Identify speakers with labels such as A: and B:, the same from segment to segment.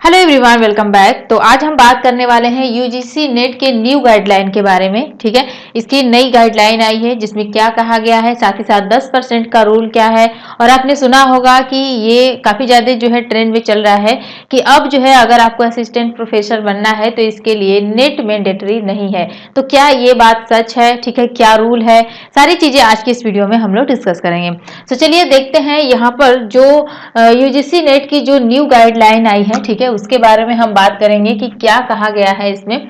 A: Hello everyone, welcome back. तो आज हम बात करने वाले हैं यूजीसी नेट के न्यू गाइडलाइन के बारे में। ठीक है, इसकी नई गाइडलाइन आई है जिसमें क्या कहा गया है, साथ ही साथ 10% का रूल क्या है। और आपने सुना होगा कि ये काफी ज्यादा जो है ट्रेंड में चल रहा है कि अब जो है अगर आपको असिस्टेंट प्रोफेसर बनना है तो इसके लिए नेट मैंडेटरी नहीं है। तो क्या ये बात सच है? ठीक है, क्या रूल है, सारी चीजें आज की इस वीडियो में हम लोग डिस्कस करेंगे। तो चलिए देखते हैं यहाँ पर जो यूजीसी नेट की जो न्यू गाइडलाइन आई है, ठीक है, उसके बारे में हम बात करेंगे कि क्या कहा गया है इसमें।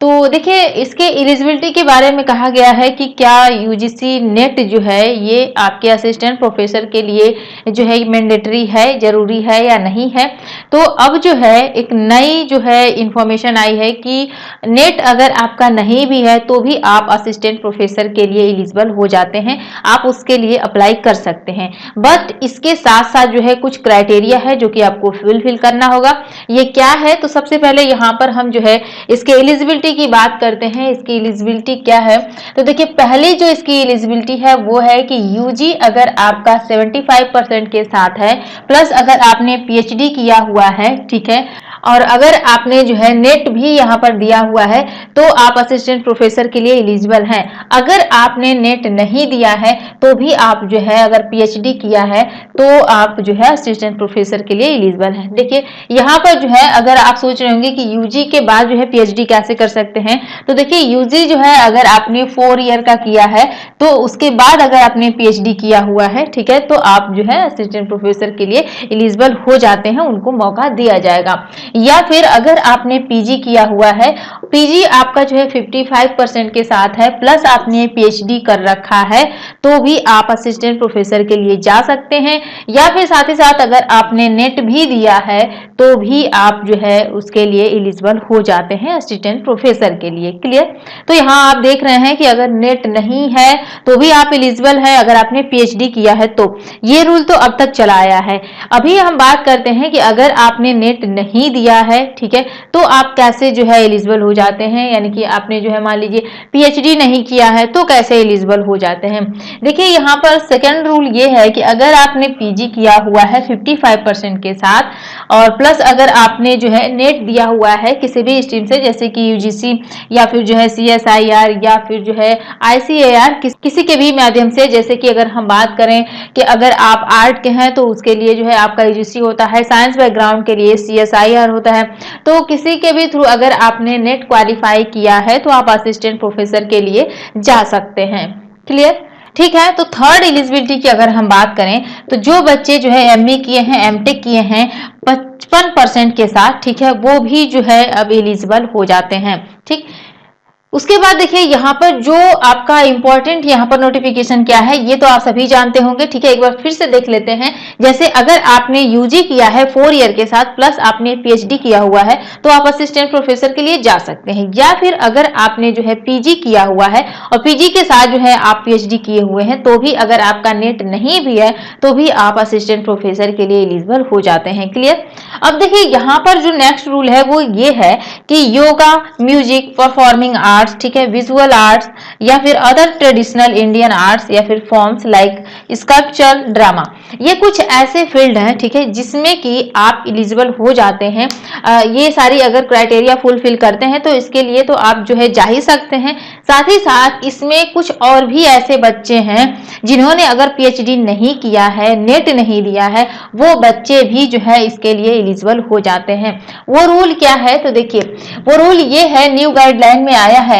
A: तो देखिए, इसके एलिजिबिलिटी के बारे में कहा गया है कि क्या यूजीसी नेट जो है ये आपके असिस्टेंट प्रोफेसर के लिए जो है मैंडेटरी है, जरूरी है या नहीं है। तो अब जो है एक नई जो है इंफॉर्मेशन आई है कि नेट अगर आपका नहीं भी है तो भी आप असिस्टेंट प्रोफेसर के लिए एलिजिबल हो जाते हैं, आप उसके लिए अप्लाई कर सकते हैं। बट इसके साथ साथ जो है कुछ क्राइटेरिया है जो कि आपको फुलफिल करना होगा। ये क्या है? तो सबसे पहले यहाँ पर हम जो है इसके एलिजिबिलिटी की बात करते हैं। इसकी एलिजिबिलिटी क्या है? तो देखिए, पहली जो इसकी एलिजिबिलिटी है वो है कि यूजी अगर आपका 75% के साथ है, प्लस अगर आपने पीएचडी किया हुआ है, ठीक है, और अगर आपने जो है नेट भी यहाँ पर दिया हुआ है तो आप असिस्टेंट प्रोफेसर के लिए एलिजिबल हैं। अगर आपने नेट नहीं दिया है तो भी आप जो है अगर पीएचडी किया है तो आप जो है असिस्टेंट प्रोफेसर के लिए एलिजिबल हैं। देखिए, यहाँ पर जो है अगर आप सोच रहे होंगे कि यूजी के बाद जो है पीएचडी कैसे कर सकते हैं, तो देखिए यूजी जो है अगर आपने 4 ईयर का किया है तो उसके बाद अगर आपने पीएचडी किया हुआ है, ठीक है, तो आप जो है असिस्टेंट प्रोफेसर के लिए एलिजिबल हो जाते हैं, उनको मौका दिया जाएगा। या फिर अगर आपने पीजी किया हुआ है, पीजी आपका जो है 55% के साथ है, प्लस आपने पीएचडी कर रखा है, तो भी आप असिस्टेंट प्रोफेसर के लिए जा सकते हैं। या फिर साथ ही साथ अगर आपने नेट भी दिया है तो भी आप जो है उसके लिए एलिजिबल हो जाते हैं असिस्टेंट प्रोफेसर के लिए। क्लियर? तो यहाँ आप देख रहे हैं कि अगर नेट नहीं है तो भी आप एलिजिबल है, अगर आपने पीएचडी किया है तो। ये रूल तो अब तक चला आया है। अभी हम बात करते हैं कि अगर आपने नेट नहीं दिया है, ठीक है, तो आप कैसे जो है एलिजिबल हो जाते हैं, यानी कि आपने जो है मान लीजिए पीएचडी नहीं किया है तो कैसे एलिजिबल हो जाते हैं। देखिए, यहाँ पर सेकंड रूल ये है कि अगर आपने पीजी किया हुआ है 55% के साथ और प्लस अगर आपने जो है नेट दिया हुआ है किसी भी स्ट्रीम से, जैसे कि यूजीसी या फिर जो है सीएसआईआर या फिर जो है आईसीएआर, किसी के भी माध्यम से, जैसे कि अगर हम बात करें कि अगर आप आर्ट के हैं तो उसके लिए जो है आपका यूजीसी होता है, साइंस बैकग्राउंड के लिए सीएसआईआर होता है। तो किसी के भी थ्रू अगर आपने नेट क्वालिफाई किया है तो आप असिस्टेंट प्रोफेसर के लिए जा सकते हैं। क्लियर? ठीक है। तो थर्ड एलिजिबिलिटी की अगर हम बात करें तो जो बच्चे जो है एमए किए हैं, एमटेक किए हैं 55% के साथ, ठीक है, वो भी जो है अब एलिजिबल हो जाते हैं। ठीक, उसके बाद देखिए यहाँ पर जो आपका इंपॉर्टेंट यहाँ पर नोटिफिकेशन क्या है ये तो आप सभी जानते होंगे, ठीक है, एक बार फिर से देख लेते हैं। जैसे अगर आपने यूजी किया है 4 ईयर के साथ, प्लस आपने पीएचडी किया हुआ है तो आप असिस्टेंट प्रोफेसर के लिए जा सकते हैं। या फिर अगर आपने जो है पीजी किया हुआ है और पीजी के साथ जो है आप पीएचडी किए हुए हैं तो भी अगर आपका नेट नहीं भी है तो भी आप असिस्टेंट प्रोफेसर के लिए एलिजिबल हो जाते हैं। क्लियर? अब देखिए यहाँ पर जो नेक्स्ट रूल है वो ये है कि योगा, म्यूजिक, परफॉर्मिंग आर्ट्स, ठीक है, विजुअल आर्ट्स या फिर अदर ट्रेडिशनल इंडियन आर्ट्स या फिर फॉर्म्स लाइक स्कल्पचर, ड्रामा, ये कुछ ऐसे फील्ड हैं, ठीक है, जिसमें कि आप एलिजिबल हो जाते हैं। ये सारी अगर क्राइटेरिया फुलफिल करते हैं तो इसके लिए तो आप जो है जा ही सकते हैं। साथ ही साथ इसमें कुछ और भी ऐसे बच्चे हैं जिन्होंने अगर पीएचडी नहीं किया है, नेट नहीं दिया है, वो बच्चे भी जो है इसके लिए एलिजिबल हो जाते हैं। वो रूल क्या है? तो देखिए, वो रूल ये है, न्यू गाइडलाइन में आया है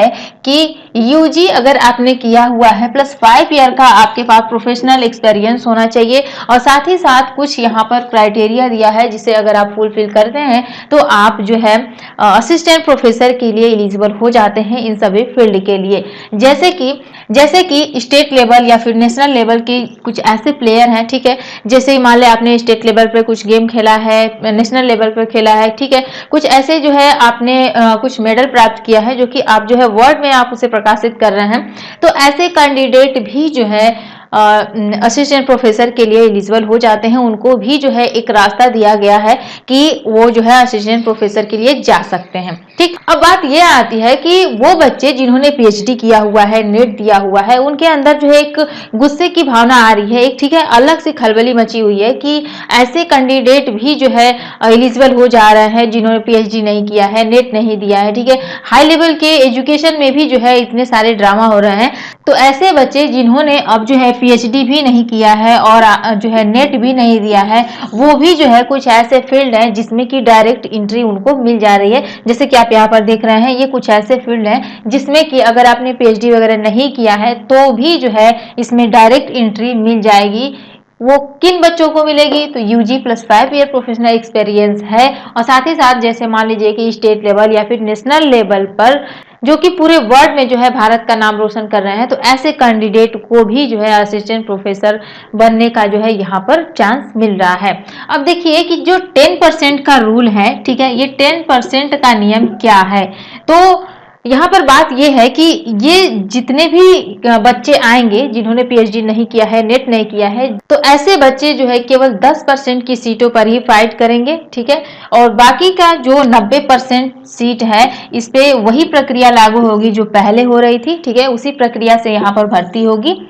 A: कि यूजी अगर आपने किया हुआ है प्लस 5 ईयर का आपके पास प्रोफेशनल एक्सपीरियंस होना चाहिए, और साथ ही साथ कुछ यहाँ पर क्राइटेरिया दिया है जिसे अगर आप फुलफिल करते हैं तो आप जो है असिस्टेंट प्रोफेसर के लिए एलिजिबल हो जाते हैं इन सभी फील्ड के लिए। जैसे कि स्टेट लेवल या फिर नेशनल लेवल के कुछ ऐसे प्लेयर हैं, ठीक है, जैसे मान ले आपने स्टेट लेवल पे कुछ गेम खेला है, नेशनल लेवल पे खेला है, ठीक है, कुछ ऐसे जो है आपने कुछ मेडल प्राप्त किया है जो कि आप जो है वर्ड में आप उसे प्रकाशित कर रहे हैं, तो ऐसे कैंडिडेट भी जो है असिस्टेंट प्रोफेसर के लिए एलिजिबल हो जाते हैं, उनको भी जो है एक रास्ता दिया गया है कि वो जो है असिस्टेंट प्रोफेसर के लिए जा सकते हैं। ठीक, अब बात ये आती है कि वो बच्चे जिन्होंने पीएचडी किया हुआ है, नेट दिया हुआ है, उनके अंदर जो है एक गुस्से की भावना आ रही है, एक ठीक है अलग से खलबली मची हुई है कि ऐसे कैंडिडेट भी जो है एलिजिबल हो जा रहे हैं जिन्होंने पीएचडी नहीं किया है, नेट नहीं दिया है। ठीक है, हाई लेवल के एजुकेशन में भी जो है इतने सारे ड्रामा हो रहे हैं, तो ऐसे बच्चे जिन्होंने अब जो है पीएचडी भी नहीं किया है और जो है नेट भी नहीं दिया है, वो भी जो है कुछ ऐसे फील्ड हैं जिसमें कि डायरेक्ट एंट्री उनको मिल जा रही है। जैसे कि आप यहाँ पर देख रहे हैं, ये कुछ ऐसे फील्ड हैं जिसमें कि अगर आपने पीएचडी वगैरह नहीं किया है तो भी जो है इसमें डायरेक्ट एंट्री मिल जाएगी। वो किन बच्चों को मिलेगी? तो UG plus 5 year professional experience है, और साथ ही साथ जैसे मान लीजिए कि स्टेट लेवल या फिर नेशनल लेवल पर जो कि पूरे वर्ल्ड में जो है भारत का नाम रोशन कर रहे हैं, तो ऐसे कैंडिडेट को भी जो है असिस्टेंट प्रोफेसर बनने का जो है यहाँ पर चांस मिल रहा है। अब देखिए कि जो 10% का रूल है, ठीक है, ये 10% का नियम क्या है? तो यहाँ पर बात यह है कि ये जितने भी बच्चे आएंगे जिन्होंने पीएचडी नहीं किया है, नेट नहीं किया है, तो ऐसे बच्चे जो है केवल 10% की सीटों पर ही फाइट करेंगे। ठीक है, और बाकी का जो 90% सीट है इस पे वही प्रक्रिया लागू होगी जो पहले हो रही थी। ठीक है, उसी प्रक्रिया से यहाँ पर भर्ती होगी।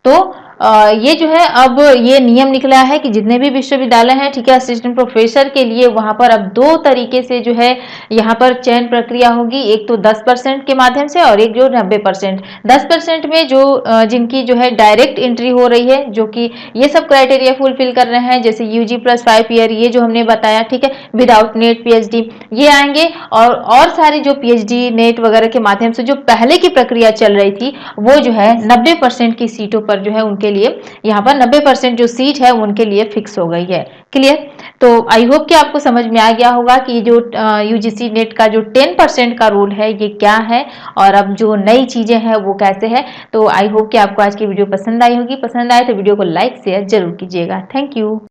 A: तो ये जो है अब ये नियम निकला है कि जितने भी विश्वविद्यालय हैं, ठीक है, असिस्टेंट प्रोफेसर के लिए वहां पर अब दो तरीके से जो है यहाँ पर चयन प्रक्रिया होगी, एक तो 10% के माध्यम से और एक जो 90%। 10% में जो जिनकी जो है डायरेक्ट एंट्री हो रही है, जो कि ये सब क्राइटेरिया फुलफिल कर रहे हैं, जैसे यूजी प्लस 5 ईयर ये जो हमने बताया, ठीक है, विदाउट नेट पीएचडी ये आएंगे, और सारे जो पीएचडी नेट वगैरह के माध्यम से जो पहले की प्रक्रिया चल रही थी वो जो है 90% की सीटों पर जो है उनके लिए यहाँ पर 90% जो सीट है उनके लिए फिक्स हो गई है। क्लियर? तो आई होप कि आपको समझ में आ गया होगा कि जो यूजीसी नेट का जो 10% का रूल है ये क्या है और अब जो नई चीजें हैं वो कैसे है। तो आई होप कि आपको आज की वीडियो पसंद आई होगी। पसंद आए तो वीडियो को लाइक शेयर जरूर कीजिएगा। Thank you.